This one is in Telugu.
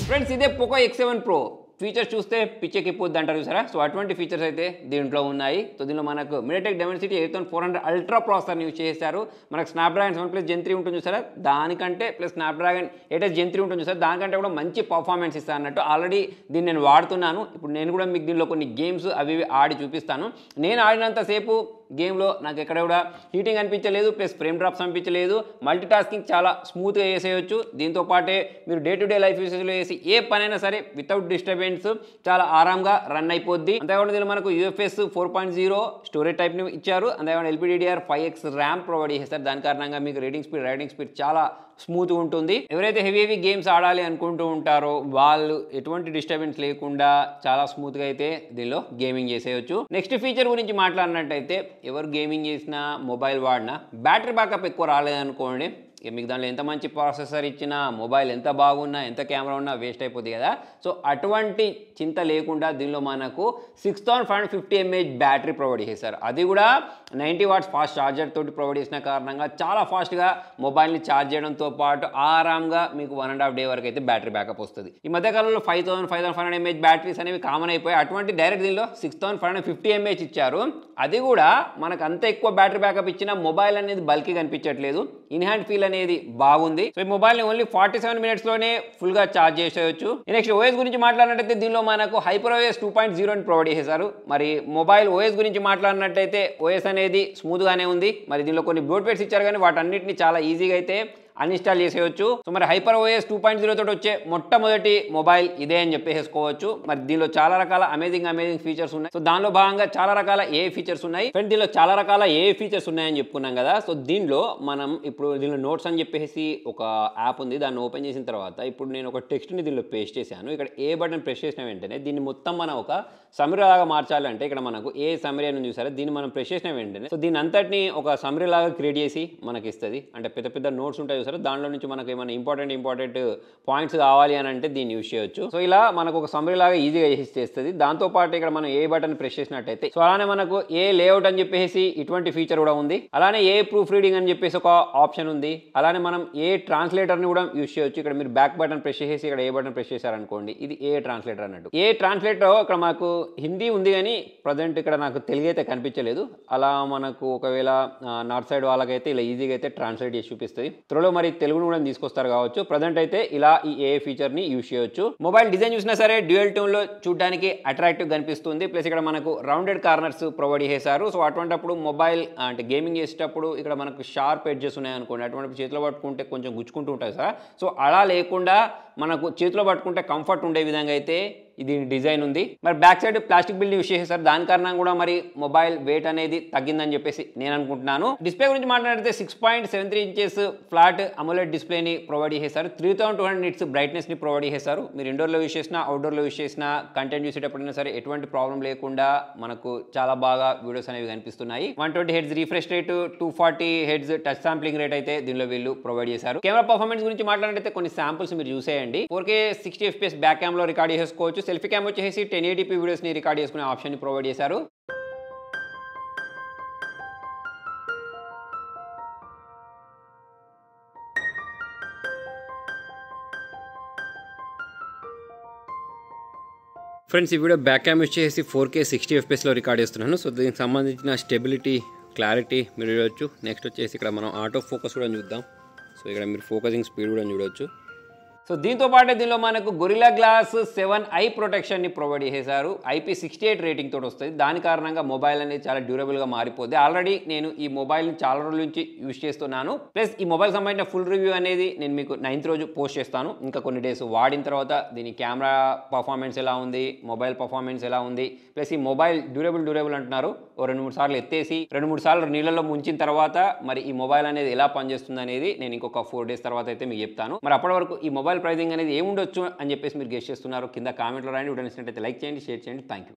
ఫ్రెండ్స్ ఇదే పోకో X7 Pro ఫీచర్స్ చూస్తే పిచ్చెక్కిపోద్ది అంటారు చూసారా. సో అటువంటి ఫీచర్స్ అయితే దీంట్లో ఉన్నాయి. సో దీనిలో మనకు MediaTek Dimensity 8400 అల్ట్రా ప్రాసెసర్ని యూజ్ చేశారు. మనకు స్నాప్డ్రాగన్ 7+ Gen 3 ఉంటుంది చూసారా, దానికంటే ప్లస్ స్నాప్డ్రాగన్ 8 Gen 3 ఉంటుంది చూసారా, దానికంటే కూడా మంచి పర్ఫార్మెన్స్ ఇస్తాను అన్నట్టు. ఆల్రెడీ దీన్ని నేను వాడుతున్నాను. ఇప్పుడు నేను కూడా మీకు దీనిలో కొన్ని గేమ్స్ అవి ఆడి చూపిస్తాను. నేను ఆడినంతసేపు గేమ్లో నాకు ఎక్కడ కూడా హీటింగ్ అనిపించలేదు, ప్లస్ ఫ్రేమ్ డ్రాప్స్ అనిపించలేదు. మల్టీ టాస్కింగ్ చాలా స్మూత్గా చేసేయచ్చు. దీంతో పాటే మీరు డే టు డే లైఫ్ యూసేజ్లో చేసి ఏ పనైనా సరే వితౌట్ డిస్టర్బెన్స్ చాలా ఆరాంగా రన్ అయిపోద్ది. అంతేకాకుండా దీనిలో మనకు UFS 4.0 స్టోరేజ్ టైప్ని ఇచ్చారు. అంతేకాకుండా LPDDR5X ర్యామ్ ప్రొవైడ్ చేస్తారు. దాని కారణంగా మీకు రైడింగ్ స్పీడ్ చాలా స్మూత్గా ఉంటుంది. ఎవరైతే హెవీ గేమ్స్ ఆడాలి అనుకుంటూ ఉంటారో వాళ్ళు ఎటువంటి డిస్టర్బెన్స్ లేకుండా చాలా స్మూత్గా అయితే దీనిలో గేమింగ్ చేసేయచ్చు. నెక్స్ట్ ఫీచర్ గురించి మాట్లాడినట్టయితే ఎవరు గేమింగ్ చేసినా మొబైల్ వాడినా బ్యాటరీ బ్యాకప్ ఎక్కువ రాలేదనుకోండి, మీకు దాంట్లో ఎంత మంచి ప్రాసెసర్ ఇచ్చినా మొబైల్ ఎంత బాగున్నా ఎంత కెమెరా ఉన్నా వేస్ట్ అయిపోతుంది కదా. సో అటువంటి చింత లేకుండా దీనిలో మనకు 6550 mAh బ్యాటరీ ప్రొవైడ్ చేశారు. అది కూడా 90 watts ఫాస్ట్ ఛార్జర్ తోటి ప్రొవైడ్ చేసిన కారణంగా చాలా ఫాస్ట్గా మొబైల్ని ఛార్జ్ చేయడంతో పాటు ఆరాంగా మీకు 1.5 day వరకు అయితే బ్యాటరీ బ్యాకప్ వస్తుంది. ఈ మధ్యకాలంలో 5500 mAh బ్యాటరీస్ అనేవి కామన్ అయిపోయి అటువంటి డైరెక్ట్ దీనిలో 6550 mAh ఇచ్చారు. అది కూడా మనకు అంత ఎక్కువ బ్యాటరీ బ్యాకప్ ఇచ్చిన మొబైల్ అనేది బల్కీ కనిపించట్లేదు, ఇన్ హ్యాండ్ ఫీల్ అనేది బాగుంది. సో ఈ మొబైల్ని ఓన్లీ 47 minutes లోనే ఫుల్గా ఛార్జ్ చేసేయచ్చు. నెక్స్ట్ ఓఎస్ గురించి మాట్లాడినట్టయితే దీనిలో మనకు HyperOS 2.0 అని ప్రొవైడ్ చేశారు. మరి మొబైల్ ఓఎస్ గురించి మాట్లాడినట్టయితే ఓఎస్ అనేది స్మూత్గానే ఉంది. మరి దీనిలో కొన్ని బ్లోట్వేర్స్ ఇచ్చారు కానీ వాటన్నిటిని చాలా ఈజీగా అయితే అన్ఇన్స్టాల్ చేసేయచ్చు. సో మరి HyperOS 2.0 తోటి వచ్చే మొట్టమొదటి మొబైల్ ఇదే అని చెప్పేసుకోవచ్చు. మరి దీనిలో చాలా రకాల అమేజింగ్ ఫీచర్స్ ఉన్నాయి. సో దానిలో భాగంగా చాలా రకాల ఫీచర్స్ ఉన్నాయి. ఫ్రెండ్ దీనిలో చాలా రకాల ఫీచర్స్ ఉన్నాయని చెప్పుకున్నాం కదా. సో దీనిలో మనం ఇప్పుడు దీనిలో నోట్స్ అని చెప్పేసి ఒక యాప్ ఉంది. దాన్ని ఓపెన్ చేసిన తర్వాత ఇప్పుడు నేను ఒక టెక్స్ట్ని దీనిలో పేస్ట్ చేశాను. ఇక్కడ ఏ బటన్ ప్రెస్ చేసిన వెంటనే దీన్ని మొత్తం మనం ఒక సమ్మరీ లాగా మార్చాలంటే ఇక్కడ మనకు సమ్మరీ అని చూసారా, దీన్ని మనం ప్రెస్ చేసిన వెంటనే సో దీని అంతటిని ఒక సమ్మరీ లాగా క్రియేట్ చేసి మనకి ఇస్తుంది. అంటే పెద్ద పెద్ద నోట్స్ ఉంటాయి సరే, దానిలో నుంచి మనకు ఏమైనా ఇంపార్టెంట్ పాయింట్స్ కావాలి అని అంటే దీన్ని యూజ్ చేయొచ్చు. సో ఇలా మనకు ఒక సమ్మరీ లాగా ఈజీగా చేస్తుంది. దాంతో పాటు ఇక్కడ మనం బటన్ ప్రెస్ చేసినట్టయితే సో అలానే మనకు లేఅవుట్ అని చెప్పేసి ఇటువంటి ఫీచర్ కూడా ఉంది. అలానే ప్రూఫ్ రీడింగ్ అని చెప్పేసి ఒక ఆప్షన్ ఉంది. అలానే మనం ట్రాన్స్లేటర్ని కూడా యూజ్ చేయొచ్చు. ఇక్కడ మీరు బ్యాక్ బటన్ ప్రెస్ చేసి ఇక్కడ బటన్ ప్రెస్ చేశారనుకోండి, ఇది ట్రాన్స్లేటర్ అన్నట్టు. ట్రాన్స్లేటర్ ఇక్కడ మాకు హిందీ ఉంది కానీ ప్రజెంట్ ఇక్కడ నాకు తెలుగు అయితే కనిపించలేదు. అలా మనకు ఒకవేళ నార్త్ సైడ్ వాళ్ళకైతే ఇలా ఈజీగా అయితే ట్రాన్స్లేట్ చేసి చూపిస్తుంది. త్వరలో మరి తెలుగును కూడా తీసుకొస్తారు కావచ్చు. ప్రజెంట్ అయితే ఇలా ఈ ఫీచర్ని యూజ్ చేయొచ్చు. మొబైల్ డిజైన్ చూసినా సరే డ్యూయల్ టోన్లో చూడడానికి అట్రాక్టివ్ కనిపిస్తుంది. ప్లస్ ఇక్కడ మనకు రౌండెడ్ కార్నర్స్ ప్రొవైడ్ చేశారు. సో అటువంటిప్పుడు మొబైల్ అంటే గేమింగ్ చేసేటప్పుడు ఇక్కడ మనకు షార్ప్ ఎడ్జెస్ ఉన్నాయనుకోండి, అటువంటి చేతిలో పట్టుకుంటే కొంచెం గుచ్చుకుంటూ ఉంటాయి సార్. సో అలా లేకుండా మనకు చేతిలో పట్టుకుంటే కంఫర్ట్ ఉండే విధంగా అయితే దీని డిజైన్ ఉంది. మరి back side plastic build use చేసేసారు. దాని కారణంగా కూడా మరి మొబైల్ వెయిట్ అనేది తగ్గిందని చెప్పేసి నేను అనుకుంటున్నాను. డిస్ప్లే గురించి మాట్లాడితే 6.73 inches ఫ్లాట్ అమోలెడ్ డిస్ప్లేని ప్రొవైడ్ చేశారు. 3200 nits బ్రైట్నెస్ ని ప్రొవైడ్ చేశారు. మీరు ఇండోర్లో యూజ్ చేసినా అవుట్డోర్లో యూజ్ చేసినా కంటెంట్ చూసేటప్పుడైనా సరే ఎటువంటి ప్రాబ్లం లేకుండా మనకు చాలా బాగా వీడియోస్ అనేవి కనిపిస్తున్నాయి. 120 Hz refresh rate, 240 Hz touch sampling rate అయితే దీనిలో వీళ్ళు ప్రొవైడ్ చేశారు. కెమెరా పర్ఫార్మెన్స్ గురించి మాట్లాడితే కొన్ని శాంపుల్స్ మీరు చూసేయండి. 4K 60 FPS బ్యాక్ క్యామ్ లో రికార్డ్ చేసుకోవచ్చు. సెల్ఫీ క్యామ్ వచ్చేసి 1080p వీడియోస్ ని రికార్డ్ చేసుకునే ఆప్షన్ ని ప్రొవైడ్ చేశారు. ఫ్రెండ్స్ ఈ వీడియో బ్యాక్ క్యామ్ వచ్చేసి 4K 60 FPS లో రికార్డ్ చేస్తున్నాను. సో దీనికి సంబంధించిన స్టెబిలిటీ, క్లారిటీ మీరు చూడవచ్చు. నెక్స్ట్ వచ్చేసి ఇక్కడ మనం ఆటో ఫోకస్ కూడా చూద్దాం. సో ఇక్కడ మీరు ఫోకసింగ్ స్పీడ్ కూడా చూడవచ్చు. సో దీంతో పాటే దీనిలో మనకు గొరిల్లా గ్లాస్ 7i ప్రొటెక్షన్ని ప్రొవైడ్ చేశారు. IP68 రేటింగ్ తోటి వస్తుంది. దాని కారణంగా మొబైల్ అనేది చాలా డ్యూరబుల్గా మారిపోద్ది. ఆల్రెడీ నేను ఈ మొబైల్ని చాలా రోజుల నుంచి యూజ్ చేస్తున్నాను. ప్లస్ ఈ మొబైల్ సంబంధించిన ఫుల్ రివ్యూ అనేది నేను మీకు 9th రోజు పోస్ట్ చేస్తాను. ఇంకా కొన్ని డేస్ వాడిన తర్వాత దీని కెమెరా పర్ఫార్మెన్స్ ఎలా ఉంది, మొబైల్ పర్ఫార్మెన్స్ ఎలా ఉంది, ప్లస్ ఈ మొబైల్ డ్యూరబుల్ అంటున్నారు. 2-3 సార్లు ఎత్తేసి 2-3 సార్లు నీళ్ళలో ముంచిన తర్వాత మరి ఈ మొబైల్ అనేది ఎలా పనిచేస్తుంది అనేది నేను ఇంకొక 4 days తర్వాత అయితే మీకు చెప్తాను. మరి అప్పటి వరకు ఈ మొబైల్ ప్రైజింగ్ అనేది ఏముండొచ్చు అని చెప్పేసి మీరు గెస్ చేస్తున్నారు కింద కామెంట్లో రాయండి. వీడియో నచ్చినట్లయితే లైక్ చేయండి, షేర్ చేయండి. Thank you.